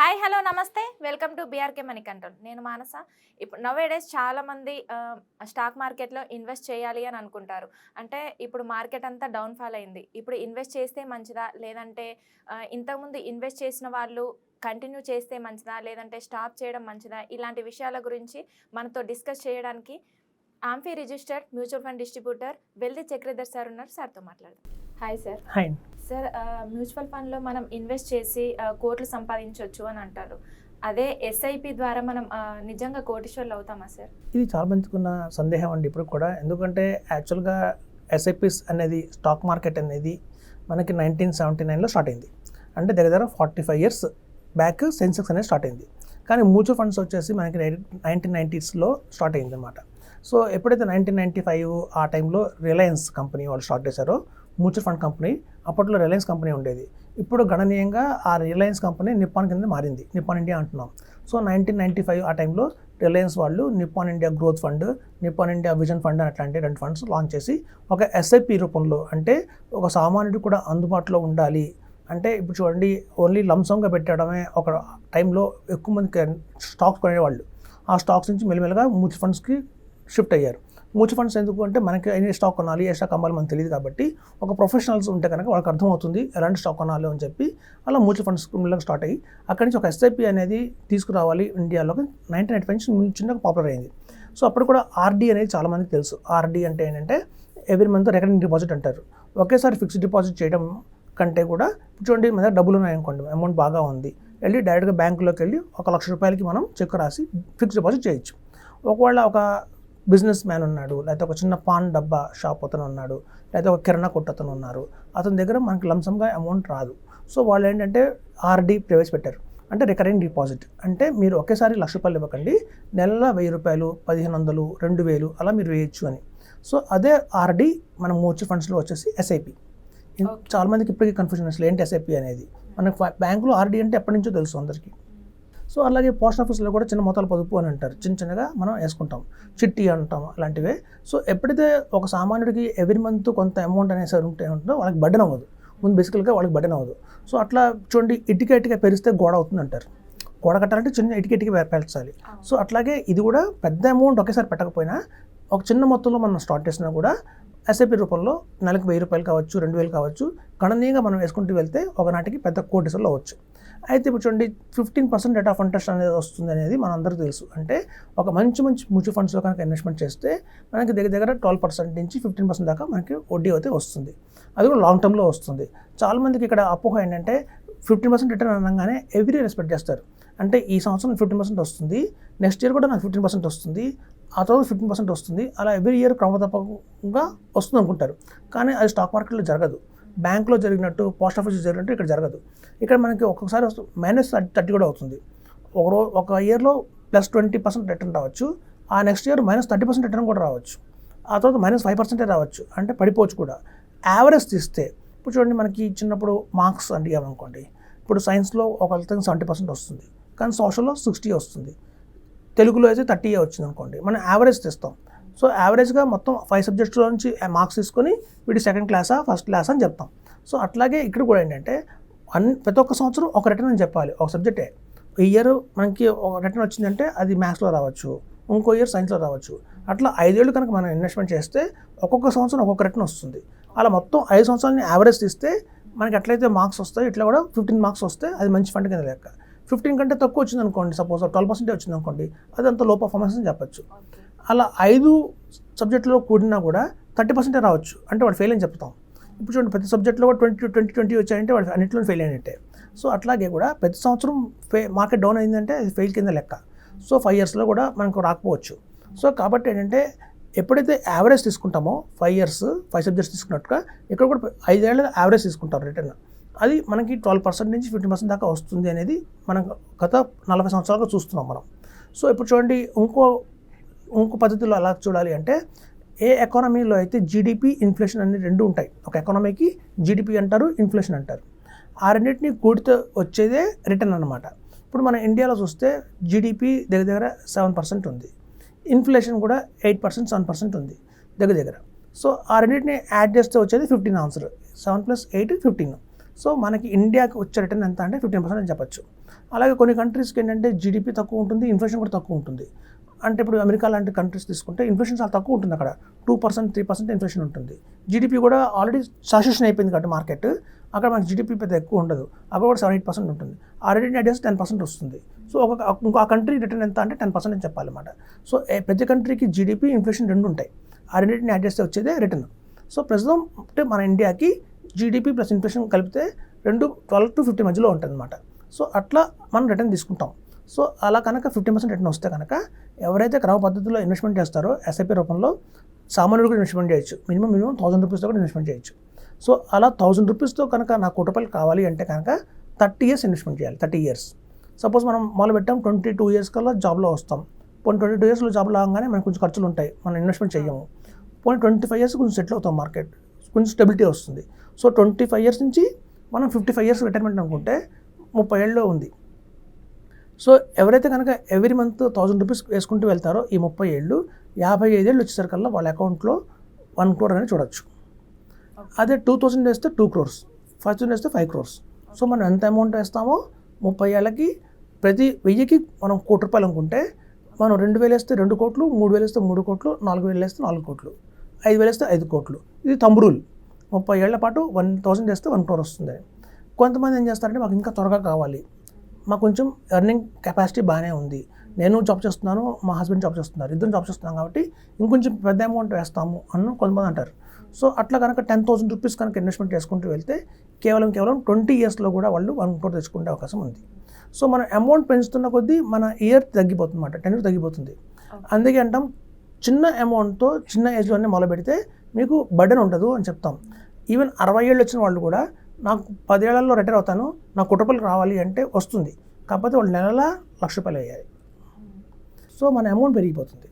Hi hello నమస్తే welcome to BRK money control. నేను మానస. ఇప్పుడు నౌ డేస్ చాలామంది స్టాక్ మార్కెట్లో ఇన్వెస్ట్ చేయాలి అని అనుకుంటారు. అంటే ఇప్పుడు మార్కెట్ అంతా డౌన్ఫాల్ అయింది. ఇప్పుడు ఇన్వెస్ట్ చేస్తే మంచిదా, లేదంటే ఇంతకుముందు ఇన్వెస్ట్ చేసిన వాళ్ళు కంటిన్యూ చేస్తే మంచిదా, లేదంటే స్టాప్ చేయడం మంచిదా, ఇలాంటి విషయాల గురించి మనతో డిస్కస్ చేయడానికి AMFI registered mutual fund distributor Veldi Chakradhar sir ఉన్నారు. సార్తో మాట్లాడదాం. Hi sir. Hi. Sir, mutual ఫండ్లో మనం ఇన్వెస్ట్ చేసి కోట్లు సంపాదించవచ్చు అని అంటారు. అదే ఎస్ఐపి ద్వారా మనం నిజంగా కోటీశ్వర్లు అవుతామా సార్? ఇది చాలా మందికున్న సందేహం అండి ఇప్పుడు కూడా. ఎందుకంటే యాక్చువల్గా ఎస్ఐపిస్ అనేది స్టాక్ మార్కెట్ అనేది మనకి 1979లో స్టార్ట్ అయింది. అంటే దగ్గర 45 ఇయర్స్ బ్యాక్ సెన్సెక్స్ అనేది స్టార్ట్ అయింది. కానీ మ్యూచువల్ ఫండ్స్ వచ్చేసి మనకి 1990స్లో స్టార్ట్ అయింది అనమాట. సో ఎప్పుడైతే 1995 ఆ టైంలో రిలయన్స్ కంపెనీ వాళ్ళు స్టార్ట్ చేశారో మ్యూచువల్ ఫండ్ కంపెనీ, అప్పట్లో రిలయన్స్ కంపెనీ ఉండేది. ఇప్పుడు గణనీయంగా ఆ రిలయన్స్ కంపెనీ నిప్పాన్ కింద మారింది, నిప్పాన్ ఇండియా అంటున్నాం. సో 1995 ఆ టైంలో రిలయన్స్ వాళ్ళు Nippon India growth fund, Nippon India vision fund అట్లాంటి 2 ఫండ్స్ లాంచ్ చేసి ఒక ఎస్ఐపి రూపంలో, అంటే ఒక సామాన్యుడు కూడా అందుబాటులో ఉండాలి. అంటే ఇప్పుడు చూడండి, ఓన్లీ లంసంగా పెట్టడమే ఒక టైంలో ఎక్కువ మంది స్టాక్స్ కొనేవాళ్ళు. ఆ స్టాక్స్ నుంచి మెల్లమెల్లగా మ్యూచువల్ ఫండ్స్కి షిఫ్ట్ అయ్యారు. మ్యూచువల్ ఫండ్స్ ఎందుకు అంటే మనకి ఏ స్టాక్ కొనాలి, ఏ స్టాక్ అమ్మాలి మనకు తెలియదు కాబట్టి ఒక ప్రొఫెషనల్స్ ఉంటే కనుక వాళ్ళకి అర్థమవుతుంది ఎలాంటి స్టాక్ కొనాలి అని చెప్పి అలా మ్యూచువల్ ఫండ్స్ స్టార్ట్ అయ్యి అక్కడి నుంచి ఒక ఎస్ఐపి అనేది తీసుకురావాలి ఇండియాలోకి 1995 నుంచి చిన్నగా పాపులర్ అయింది. సో అప్పుడు కూడా ఆర్డీ అనేది చాలా మందికి తెలుసు. ఆర్డీ అంటే ఏంటంటే ఎవ్రీ మంత్ రికరింగ్ డిపాజిట్ అంటారు. ఒకేసారి ఫిక్స్డ్ డిపాజిట్ చేయడం కంటే కూడా చూడండి, మన దగ్గర డబ్బులు ఉన్నాయనుకోండి, అమౌంట్ బాగా ఉంది, వెళ్ళి డైరెక్ట్గా బ్యాంకులోకి వెళ్ళి 1 లక్ష రూపాయలకి మనం చెక్ రాసి ఫిక్స్డ్ డిపాజిట్ చేయొచ్చు. ఒకవేళ ఒక బిజినెస్ మ్యాన్ ఉన్నాడు, లేకపోతే ఒక చిన్న పాన్ డబ్బా షాప్ అతను ఉన్నాడు, లేకపోతే ఒక కిరాణా కొట్టు అతను ఉన్నారు, అతని దగ్గర మనకి లంసంగా అమౌంట్ రాదు. సో వాళ్ళు ఏంటంటే ఆర్డీ ప్రవేశపెట్టారు. అంటే రికరింగ్ డిపాజిట్. అంటే మీరు ఒకేసారి 1 లక్ష రూపాయలు ఇవ్వకండి, నెలలో 1000 రూపాయలు, 1500, 2000 అలా మీరు వేయచ్చు అని. సో అదే ఆర్డీ మన మ్యూచువల్ ఫండ్స్లో వచ్చేసి ఎస్ఐపి. చాలా మందికి ఇప్పటికీ కన్ఫ్యూజన్ అసలు ఏంటి ఎస్ఐపి అనేది. మనకు బ్యాంకులో ఆర్డీ అంటే ఎప్పటి నుంచో తెలుసు అందరికీ. సో అలాగే పోస్ట్ ఆఫీస్లో కూడా చిన్న మొత్తాల పొదుపు అని అంటారు, చిన్నగా మనం వేసుకుంటాం, చిట్టి అంటాం, అలాంటివే. సో ఎప్పుడైతే ఒక సామాన్యుడికి ఎవ్రీ మంత్ కొంత అమౌంట్ అనేది ఉంటుందో వాళ్ళకి బడ్డన్ అవ్వదు. ముందు బేసికల్గా వాళ్ళకి బడ్డన్ అవ్వదు. సో అట్లా చూడండి, ఇటుక పెరిస్తే గోడ అవుతుంది అంటారు. గోడ కట్టాలంటే చిన్న ఇటుక పెంచాలి. సో అట్లాగే ఇది కూడా పెద్ద అమౌంట్ ఒకేసారి పెట్టకపోయినా ఒక చిన్న మొత్తంలో మనం స్టార్ట్ చేసినా కూడా ఎస్ఐపి రూపంలో నెలకు 1000 రూపాయలు కావచ్చు, 2000 కావచ్చు, గణనీయంగా మనం వేసుకుంటూ వెళ్తే ఒకనాటికి పెద్ద కోటీశ్వర్లు అవ్వచ్చు. అయితే ఇప్పుడు చూడండి, 15% రేట్ ఆఫ్ ఇంట్రెస్ట్ అనేది వస్తుంది అనేది మనందరికీ తెలుసు. అంటే ఒక మంచి మ్యూచువల్ ఫండ్స్లో కనుక ఇన్వెస్ట్మెంట్ చేస్తే మనకి దగ్గర 12% నుంచి 15% దాకా మనకి వడ్డీ అయితే వస్తుంది. అది కూడా లాంగ్ టర్మ్లో వస్తుంది. చాలామందికి ఇక్కడ అపోహ ఏంటంటే 15% రిటర్న్ అనగానే ఎవ్రీ ఇయర్ ఎక్స్పెక్ట్ చేస్తారు. అంటే ఈ సంవత్సరం 15% వస్తుంది, నెక్స్ట్ ఇయర్ కూడా నాకు 15% వస్తుంది, ఆ తర్వాత 15% వస్తుంది, అలా ఎవ్రీ ఇయర్ క్రమతప్పకంగా వస్తుంది అనుకుంటారు. కానీ అది స్టాక్ మార్కెట్లో జరగదు. బ్యాంక్లో జరిగినట్టు, పోస్ట్ ఆఫీస్లో జరిగినట్టు ఇక్కడ జరగదు. ఇక్కడ మనకి ఒక్కొక్కసారి -30 కూడా అవుతుంది. ఒక ఇయర్లో +20% రిటర్న్ రావచ్చు, ఆ నెక్స్ట్ ఇయర్ -30% రిటర్న్ కూడా రావచ్చు, ఆ తర్వాత -5% రావచ్చు, అంటే పడిపోవచ్చు కూడా. యావరేజ్ తీస్తే ఇప్పుడు చూడండి, మనకి చిన్నప్పుడు మార్క్స్ అడిగామనుకోండి, ఇప్పుడు సైన్స్లో ఒకళ్ళకి 70% వస్తుంది, కానీ సోషల్లో 60 వస్తుంది, తెలుగులో అయితే 30 వచ్చింది అనుకోండి, మనం యావరేజ్ తీస్తాం. సో యావరేజ్గా మొత్తం 5 సబ్జెక్ట్స్లో నుంచి మార్క్స్ తీసుకొని వీడి సెకండ్ క్లాసా ఫస్ట్ క్లాస్ అని చెప్తాం. సో అట్లాగే ఇక్కడ కూడా ఏంటంటే ప్రతి ఒక్క సంవత్సరం ఒక రిటర్న్ అని చెప్పాలి. ఒక సబ్జెక్టే ఈ ఇయర్ మనకి ఒక రిటర్న్ వచ్చిందంటే అది మ్యాథ్స్లో రావచ్చు, ఇంకో ఇయర్ సైన్స్లో రావచ్చు. అట్లా 5 ఏళ్ళు కనుక మనం ఇన్వెస్ట్మెంట్ చేస్తే ఒక్కొక్క సంవత్సరం ఒక్కొక్క రిటర్న్ వస్తుంది. అలా మొత్తం 5 సంవత్సరాలని యావరేజ్ తీస్తే మనకి ఎట్లయితే మార్క్స్ వస్తాయి, ఇట్లా కూడా 15 మార్క్స్ వస్తే అది మంచి ఫండ్ కింద లెక్క. 15 కంటే తక్కువ వచ్చింది అనుకోండి, సపోజ్ 12% వచ్చింది అనుకోండి, అది అంత లో పర్ఫార్మెన్స్ అని చెప్పచ్చు. అలా 5 సబ్జెక్టులో కూడినా కూడా 30% రావచ్చు, అంటే వాడు ఫెయిల్ అని చెప్తాం. ఇప్పుడు చూడండి, ప్రతి సబ్జెక్ట్లో కూడా 20 వచ్చాయంటే వాడు అన్నింటిలో ఫెయిల్ అయినట్టే. సో అట్లాగే కూడా ప్రతి సంవత్సరం మార్కెట్ డౌన్ అయిందంటే అది ఫెయిల్ కింద లెక్క. సో 5 ఇయర్స్లో కూడా మనకు రాకపోవచ్చు. సో కాబట్టి ఏంటంటే ఎప్పుడైతే యావరేజ్ తీసుకుంటామో 5 ఇయర్స్ 5 సబ్జెక్ట్స్ తీసుకున్నట్టుగా ఇక్కడ కూడా 5 ఏళ్ళ యావరేజ్ తీసుకుంటారు రిటర్న్. అది మనకి 12% నుంచి 15% దాకా వస్తుంది అనేది మనం గత 40 సంవత్సరాలుగా చూస్తున్నాం మనం. సో ఇప్పుడు చూడండి, ఇంకో పద్ధతిలో ఎలా చూడాలి అంటే, ఏ ఎకానమీలో అయితే జీడిపి, ఇన్ఫ్లేషన్ అనే 2 ఉంటాయి. ఒక ఎకానమీకి జీడిపి అంటారు, ఇన్ఫ్లేషన్ అంటారు. ఆ రెండింటిని కూడితే వచ్చేదే రిటర్న్ అనమాట. ఇప్పుడు మన ఇండియాలో చూస్తే జీడిపి దగ్గర 7% ఉంది, ఇన్ఫ్లేషన్ కూడా 8%, 7% ఉంది దగ్గర. సో ఆ రెండింటిని యాడ్ చేస్తే వచ్చేది 15 ఆన్సర్. 7 + 8 15. సో మనకి ఇండియాకి వచ్చే రిటర్న్ ఎంత అంటే 15% అని చెప్పొచ్చు. అలాగే కొన్ని కంట్రీస్కి ఏంటంటే జీడిపి తక్కువ ఉంటుంది, ఇన్ఫ్లేషన్ కూడా తక్కువ ఉంటుంది. అంటే ఇప్పుడు అమెరికా లాంటి కంట్రీస్ తీసుకుంటే ఇన్ఫ్లేషన్ చాలా తక్కువ ఉంటుంది, అక్కడ 2% 3% ఇన్ఫ్లేషన్ ఉంటుంది. జీడిపి కూడా ఆల్రెడీ సాచురేషన్ అయిపోయింది కాబట్టి మార్కెట్, అక్కడ మనకి జీడిపి పెద్ద ఎక్కువ ఉండదు, అక్కడ కూడా 7-8% ఉంటుంది. ఆ రిటర్న్ అడ్జస్ట్ 10% వస్తుంది. సో ఇంకో కంట్రీ రిటర్న్ ఎంత అంటే 10% అని చెప్పాలన్నమాట. సో ప్రతి కంట్రీకి జీడిపి ఇన్ఫ్లేషన్ రెండు ఉంటాయి, ఆ రెండింటిని యాడ్ చేస్తే వచ్చేదే రిటర్న్. సో ప్రస్తుతం అంటే మన ఇండియాకి జీడిపి ప్లస్ ఇన్ఫ్లేషన్ కలిపితే 12 to 50 మధ్యలో ఉంటుంది అనమాట. సో అట్లా మనం రిటర్న్ తీసుకుంటాం. సో అలా కనుక 15% రిటర్న్ వస్తే కనుక ఎవరైతే క్రమ పద్ధతిలో ఇన్వెస్ట్మెంట్ చేస్తారో ఎస్ఐపి రూపంలో సామాన్యుడు కూడా ఇన్వెస్ట్మెంట్ చేయొచ్చు. మినిమం 1000 రూపీస్తో కూడా ఇన్వెస్ట్మెంట్ చేయొచ్చు. సో అలా 1000 రూపీస్తో కనుక నాకు ₹1 కావాలి అంటే కనుక 30 years ఇన్వెస్ట్మెంట్ చేయాలి. 30 years. సపోజ్ మనం మొదలు పెట్టాం 22 years కల్లా జాబ్లో వస్తాం. పోనీ 22 yearsలో జాబ్లో రాగానే మనకు కొంచెం ఖర్చులు ఉంటాయి, మనం ఇన్వెస్ట్మెంట్ చేయము. పోనీ 25 years కొంచెం సెటిల్ అవుతాం, మార్కెట్ కొంచెం స్టెబిలిటీ వస్తుంది. సో 25 years నుంచి మనం 55 years రిటైర్మెంట్ అనుకుంటే 30 ఏళ్ళలో ఉంది. సో ఎవరైతే కనుక ఎవ్రీ మంత్ 1000 రూపీస్ వేసుకుంటూ వెళ్తారో ఈ 30 ఏళ్ళు 55 ఏళ్ళు వచ్చేసరికల్లా వాళ్ళ అకౌంట్లో 1 crore అనేది చూడొచ్చు. అదే 2000 వేస్తే 2 crores, 5000 వేస్తే 5 crores. సో మనం ఎంత అమౌంట్ వేస్తామో 30 ఏళ్ళకి ప్రతి 1000కి మనం ₹1 అనుకుంటే మనం 2000 వేస్తే 2 కోట్లు, 3000 వేస్తే 3 కోట్లు, 4000 వేస్తే 4 కోట్లు, 5000 వేస్తే 5 కోట్లు. ఇది థంబ్ రూల్. 30 ఏళ్ల పాటు 1000 వేస్తే 1 crore వస్తుంది. కొంతమంది ఏం చేస్తారంటే మాకు ఇంకా త్వరగా కావాలి, మాకు కొంచెం ఎర్నింగ్ కెపాసిటీ బాగానే ఉంది, నేను జాబ్ చేస్తున్నాను, మా హస్బెండ్ జాబ్ చేస్తున్నారు, ఇద్దరు జాబ్ చేస్తున్నాం కాబట్టి ఇంకొంచెం పెద్ద అమౌంట్ వేస్తాము అని కొంతమంది అంటారు. సో అట్లా కనుక 10,000 రూపీస్ కనుక ఇన్వెస్ట్మెంట్ చేసుకుంటూ వెళ్తే కేవలం 20 yearsలో కూడా వాళ్ళు 1 crore తెచ్చుకునే అవకాశం ఉంది. సో మన అమౌంట్ పెంచుతున్న కొద్దీ మన ఇయర్ తగ్గిపోతుంది అన్నమాట, టెన్యూర్ తగ్గిపోతుంది. అందుకే అంటాం చిన్న అమౌంట్తో చిన్న ఏజ్లోనే మొదలు పెడితే మీకు బర్డెన్ ఉండదు అని చెప్తాం. ఈవెన్ 60 ఏళ్ళు వచ్చిన వాళ్ళు కూడా నాకు 10 ఏళ్లలో రిటైర్ అవుతాను, నాకు ₹1 రావాలి అంటే వస్తుంది, కాకపోతే వాళ్ళు నెలల ₹1,00,000 అయ్యాయి. సో మన అమౌంట్ పెరిగిపోతుంది.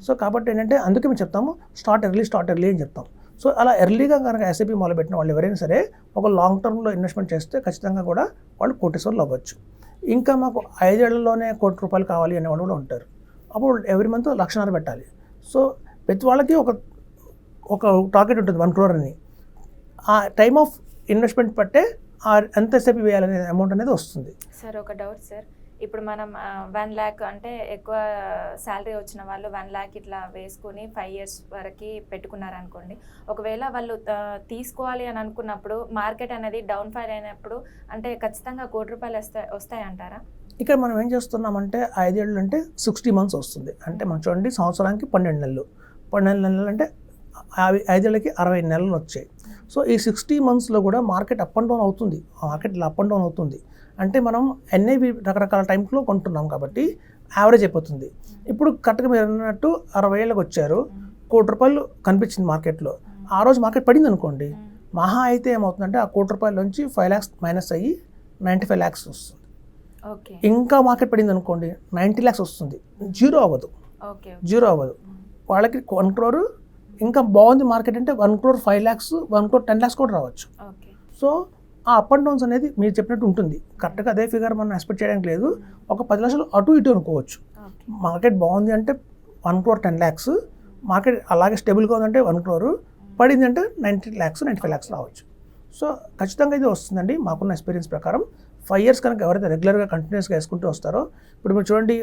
సో కాబట్టి ఏంటంటే అందుకే మేము చెప్తాము స్టార్ట్ ఎర్లీ అని చెప్తాం. సో అలా ఎర్లీగా కనుక ఎస్ఐపి మొదలుపెట్టిన వాళ్ళు ఎవరైనా సరే ఒక లాంగ్ టర్మ్లో ఇన్వెస్ట్మెంట్ చేస్తే ఖచ్చితంగా కూడా వాళ్ళు కోటీశ్వరులు అవ్వచ్చు. ఇంకా మాకు 5 ఏళ్లలోనే ₹1,00,00,000 కావాలి అనే వాళ్ళు కూడా ఉంటారు. అప్పుడు ఎవ్రీ మంత్ ₹1,00,000 పెట్టాలి. సో ప్రతి వాళ్ళకి ఒక టార్గెట్ ఉంటుంది 1 crore అని. ఆ టైమ్ ఆఫ్ ఇన్వెస్ట్మెంట్ పట్టే ఎంత ఎస్ఐపి వేయాలనే అమౌంట్ అనేది వస్తుంది. సార్ ఒక డౌట్ సార్, ఇప్పుడు మనం 1 lakh అంటే ఎక్కువ శాలరీ వచ్చిన వాళ్ళు 1 lakh ఇట్లా వేసుకుని 5 years వరకు పెట్టుకున్నారనుకోండి, ఒకవేళ వాళ్ళు తీసుకోవాలి అని అనుకున్నప్పుడు మార్కెట్ అనేది డౌన్ ఫాల్ అయినప్పుడు అంటే ఖచ్చితంగా ₹1,00,00,000 వస్తాయంటారా? ఇక్కడ మనం ఏం చేస్తున్నామంటే 5 ఏళ్ళు అంటే 60 months వస్తుంది. అంటే మనం చూడండి సంవత్సరానికి 12 నెలలు, 12 నెలలు అంటే 5 ఏళ్ళకి 60 నెలలు వచ్చాయి. సో ఈ 60 monthsలో కూడా మార్కెట్ అప్ అండ్ డౌన్ అవుతుంది, మార్కెట్ ఇలా అప్ అండ్ డౌన్ అవుతుంది. అంటే మనం ఎన్ఐవి రకరకాల టైంలో కొంటున్నాం కాబట్టి యావరేజ్ అయిపోతుంది. ఇప్పుడు కరెక్ట్గా మీరు అన్నట్టు 60 ఏళ్ళకి వచ్చారు, ₹1,00,00,000 కనిపించింది మార్కెట్లో, ఆ రోజు మార్కెట్ పడింది అనుకోండి, మహా అయితే ఏమవుతుందంటే ఆ ₹1,00,00,000 నుంచి 5 lakhs మైనస్ అయ్యి 95 lakhs వస్తుంది. ఇంకా మార్కెట్ పడింది అనుకోండి 90 lakhs వస్తుంది. జీరో అవ్వదు. వాళ్ళకి 1 crore, ఇంకా బాగుంది మార్కెట్ అంటే 1 crore 5 lakhs, 1 crore 10 lakhs కూడా రావచ్చు. సో ఆ అప్ అండ్ డౌన్స్ అనేది మీరు చెప్పినట్టు ఉంటుంది. కరెక్ట్గా అదే ఫిగర్ మనం ఎక్స్పెక్ట్ చేయడానికి లేదు, ఒక 10 లక్షలు అటు ఇటు అనుకోవచ్చు. మార్కెట్ బాగుంది అంటే 1 crore 10 lakhs, మార్కెట్ అలాగే స్టేబుల్గా ఉందంటే 1 crore, పడింది అంటే 90 lakhs 95 lakhs రావచ్చు. సో ఖచ్చితంగా ఇది వస్తుందండి మాకున్న ఎక్స్పీరియన్స్ ప్రకారం. 5 years కనుక ఎవరైతే రెగ్యులర్గా కంటిన్యూస్గా వేసుకుంటూ వస్తారో, ఇప్పుడు మీరు చూడండి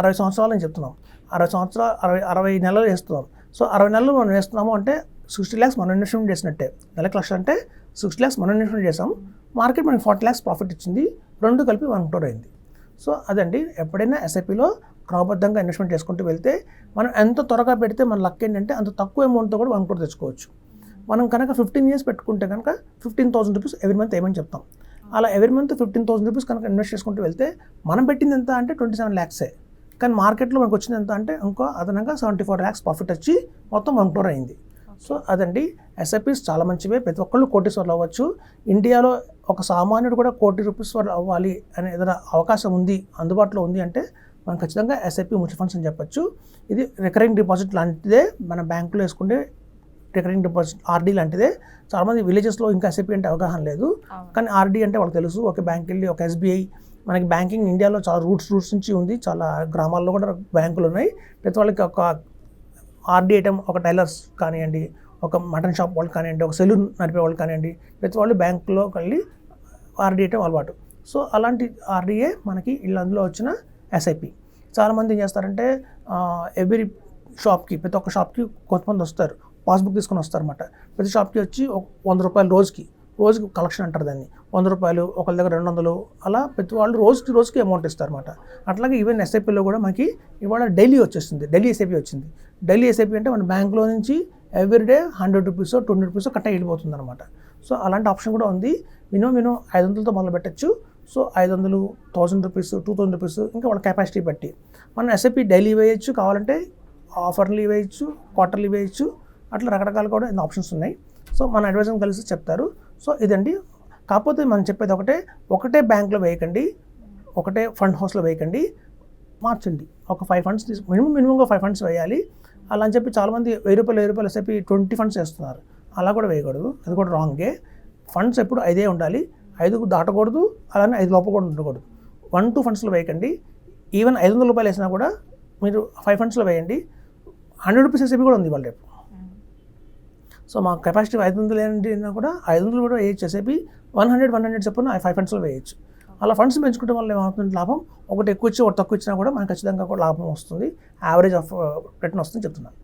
60 సంవత్సరాలు అని చెప్తున్నాం, 60 సంవత్సరాలు 60 నెలలు వేస్తున్నాం. సో 60 నెలలు మనం వేస్తున్నాము అంటే 60 lakhs మనం ఇన్వెస్ట్మెంట్ చేసినట్టే. నెలకు 1,00,000 అంటే 60 lakhs మనం ఇన్వెస్ట్మెంట్ చేసాం, మార్కెట్ మనకి 40 lakhs ప్రాఫిట్ ఇచ్చింది, రెండు కలిపి 1 crore అయింది. సో అదండి, ఎప్పుడైనా ఎస్ఐపిలో క్రమబద్ధంగా ఇన్వెస్ట్మెంట్ చేసుకుంటూ వెళ్తే మనం ఎంత త్వరగా పెడితే మన లక్ ఏంటంటే అంత తక్కువ అమౌంట్తో కూడా 1 crore తెచ్చుకోవచ్చు. మనం కనుక 15 years పెట్టుకుంటే కనుక 15,000 రూపీస్ ఎవ్రీ మంత్ ఏమని చెప్తాం. అలా ఎవ్రీ మంత్ 15,000 రూపీస్ కనుక ఇన్వెస్ట్ చేసుకుంటూ వెళ్తే మనం పెట్టింది ఎంత అంటే 27 lakhs, కానీ మార్కెట్లో మనకు వచ్చింది ఎంత అంటే ఇంకో అదనంగా 74 lakhs ప్రాఫిట్ వచ్చి మొత్తం 1 crore అయింది. సో అదండి, ఎస్ఐపిస్ చాలా మంచివే, ప్రతి ఒక్కళ్ళు కోటీశ్వర్లు అవ్వచ్చు. ఇండియాలో ఒక సామాన్యుడు కూడా ₹1,00,00,000 అవ్వాలి అనే ఏదైనా అవకాశం ఉంది, అందుబాటులో ఉంది అంటే మనం ఖచ్చితంగా ఎస్ఐపి మ్యూచువల్ ఫండ్స్ అని చెప్పొచ్చు. ఇది రికరింగ్ డిపాజిట్ లాంటిదే, మన బ్యాంకులో వేసుకుంటే రికరింగ్ డిపాజిట్ ఆర్డీ లాంటిదే. చాలామంది విలేజెస్లో ఇంకా ఎస్ఐపి అంటే అవగాహన లేదు, కానీ ఆర్డీ అంటే వాళ్ళకి తెలుసు. ఒక బ్యాంక్ వెళ్ళి ఒక ఎస్బీఐ, మనకి బ్యాంకింగ్ ఇండియాలో చాలా రూట్స్ నుంచి ఉంది, చాలా గ్రామాల్లో కూడా బ్యాంకులు ఉన్నాయి. ప్రతి వాళ్ళకి ఒక ఆర్డీ ఐటమ్, ఒక టైలర్స్ కానివ్వండి, ఒక మటన్ షాప్ వాళ్ళు కానివ్వండి, ఒక సెలూన్ నడిపే వాళ్ళు కానివ్వండి, ప్రతి వాళ్ళు బ్యాంకులో వెళ్ళి ఆర్డీ అంటే అలవాటు. సో అలాంటి ఆర్డీఏ మనకి అందులో వచ్చిన ఎస్ఐపి. చాలామంది ఏం చేస్తారంటే ఎవ్రీ షాప్కి, ప్రతి ఒక్క షాప్కి కొంతమంది వస్తారు, పాస్బుక్ తీసుకొని వస్తారన్నమాట. ప్రతి షాప్కి వచ్చి ₹100 రోజుకి కలెక్షన్ అంటారు దాన్ని. ₹100, ఒకళ్ళ దగ్గర 200, అలా ప్రతి వాళ్ళు రోజుకి అమౌంట్ ఇస్తారన్నమాట. అట్లాగే ఈవెన్ ఎస్ఐపిలో కూడా మనకి ఇవాళ డైలీ వచ్చేస్తుంది, డైలీ ఎస్ఐపి వచ్చింది. డైలీ ఎస్ఐపి అంటే మన బ్యాంక్లో నుంచి ఎవ్రీడే ₹100, ₹200 కట్ట వెళ్ళిపోతుంది అనమాట. సో అలాంటి ఆప్షన్ కూడా ఉంది. మినిమం 500తో మొదలు పెట్టచ్చు. సో 500, ₹1000, ₹2000, ఇంకా వాళ్ళ కెపాసిటీ బట్టి మనం ఎస్ఐపి డైలీ వేయచ్చు, కావాలంటే ఆఫర్లీ వేయచ్చు, క్వార్టర్లీ వేయచ్చు, అట్లా రకరకాలు కూడా ఆప్షన్స్ ఉన్నాయి. సో మన అడ్వైజర్ని కలిసి చెప్తారు. సో ఇదండి. కాకపోతే మనం చెప్పేది ఒకటే బ్యాంక్లో వేయకండి, ఒకటే ఫండ్ హౌస్లో వేయకండి, మార్చండి. ఒక 5 ఫండ్స్ మినిమంగా 5 ఫండ్స్ వేయాలి. అలా అని చెప్పి చాలామంది ₹1000 ఎస్ఐపి 20 ఫండ్స్ వేస్తున్నారు. అలా కూడా వేయకూడదు, అది కూడా రాంగే. ఫండ్స్ ఎప్పుడు 5 ఉండాలి, 5 దాటకూడదు, అలానే 5 లోపల కూడా ఉండకూడదు. 1-2 ఫండ్స్లో వేయకండి. ఈవెన్ ₹500 వేసినా కూడా మీరు 5 ఫండ్స్లో వేయండి. ₹100 ఎస్ఐపి కూడా ఉంది ఇవాళ రేపు. సో మా కెపాసిటీ 500 అయినా కూడా 500 కూడా వేయచ్చు ఎస్ఐపి. 100 చొప్పున 5 ఫండ్స్లో వేయచ్చు. అలా ఫండ్స్ పెంచుకోవడం వల్ల ఏమవుతుంది లాభం, ఒకటి ఎక్కువ ఇచ్చి ఒకటి తక్కువ ఇచ్చినా కూడా మనకు ఖచ్చితంగా కూడా లాభం వస్తుంది, యావరేజ్ ఆఫ్ రిటర్న్ వస్తుంది చెప్తున్నాను.